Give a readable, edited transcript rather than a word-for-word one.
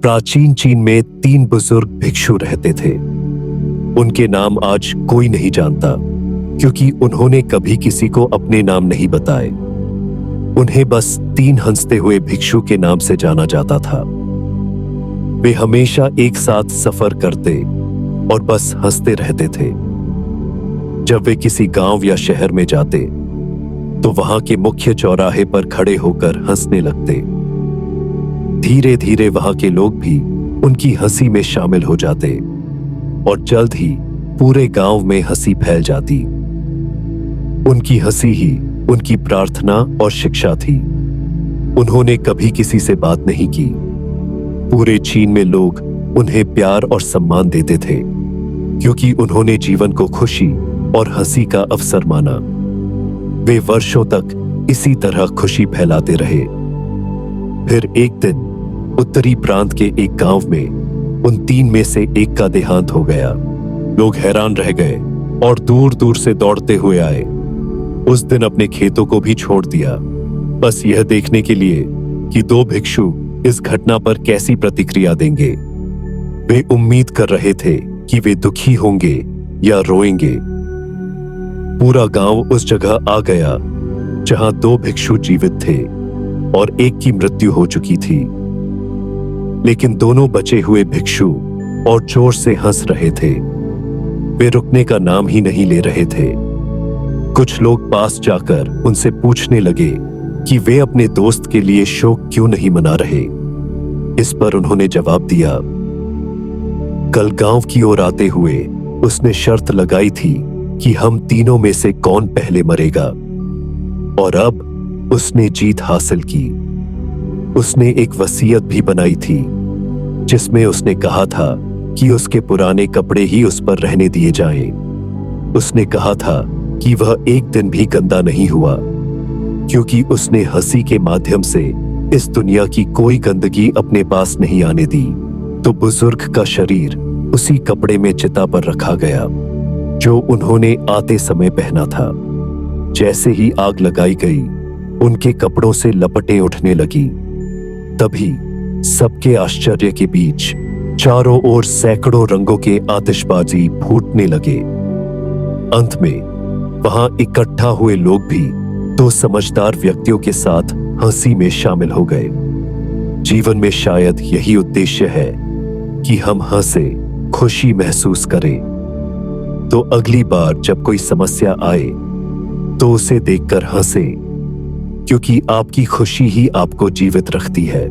प्राचीन चीन में 3 बुजुर्ग भिक्षु रहते थे। उनके नाम आज कोई नहीं जानता, क्योंकि उन्होंने कभी किसी को अपने नाम नहीं बताए। उन्हें बस 3 हंसते हुए भिक्षु के नाम से जाना जाता था। वे हमेशा एक साथ सफर करते और बस हंसते रहते थे। जब वे किसी गांव या शहर में जाते तो वहां के मुख्य चौराहे पर खड़े होकर हंसने लगते। धीरे धीरे वहां के लोग भी उनकी हंसी में शामिल हो जाते और जल्द ही पूरे गांव में हंसी फैल जाती। उनकी हंसी ही उनकी प्रार्थना और शिक्षा थी। उन्होंने कभी किसी से बात नहीं की। पूरे चीन में लोग उन्हें प्यार और सम्मान देते थे, क्योंकि उन्होंने जीवन को खुशी और हंसी का अवसर माना। वे वर्षों तक इसी तरह खुशी फैलाते रहे। फिर एक दिन उत्तरी प्रांत के एक गांव में उन 3 में से एक का देहांत हो गया। लोग हैरान रह गए और दूर दूर से दौड़ते हुए आए। उस दिन अपने खेतों को भी छोड़ दिया, बस यह देखने के लिए कि 2 भिक्षु इस घटना पर कैसी प्रतिक्रिया देंगे। वे उम्मीद कर रहे थे कि वे दुखी होंगे या रोएंगे। पूरा गांव उस जगह आ गया जहां 2 भिक्षु जीवित थे और एक की मृत्यु हो चुकी थी। लेकिन दोनों बचे हुए भिक्षु और जोर से हंस रहे थे। वे रुकने का नाम ही नहीं ले रहे थे। कुछ लोग पास जाकर उनसे पूछने लगे कि वे अपने दोस्त के लिए शोक क्यों नहीं मना रहे। इस पर उन्होंने जवाब दिया, कल गांव की ओर आते हुए उसने शर्त लगाई थी कि हम तीनों में से कौन पहले मरेगा, और अब उसने जीत हासिल की। उसने एक वसीयत भी बनाई थी, जिसमें उसने कहा था कि उसके पुराने कपड़े ही उस पर रहने दिए जाएं। उसने कहा था कि वह एक दिन भी गंदा नहीं हुआ, क्योंकि उसने हंसी के माध्यम से इस दुनिया की कोई गंदगी अपने पास नहीं आने दी। तो बुजुर्ग का शरीर उसी कपड़े में चिता पर रखा गया जो उन्होंने आते समय पहना था। जैसे ही आग लगाई गई, उनके कपड़ों से लपटें उठने लगी। तभी सबके आश्चर्य के बीच चारों ओर सैकड़ों रंगों के आतिशबाजी फूटने लगे। अंत में वहां इकट्ठा हुए लोग भी 2 समझदार व्यक्तियों के साथ हंसी में शामिल हो गए। जीवन में शायद यही उद्देश्य है कि हम हंसे, खुशी महसूस करें। तो अगली बार जब कोई समस्या आए तो उसे देखकर हंसे, क्योंकि आपकी खुशी ही आपको जीवित रखती है।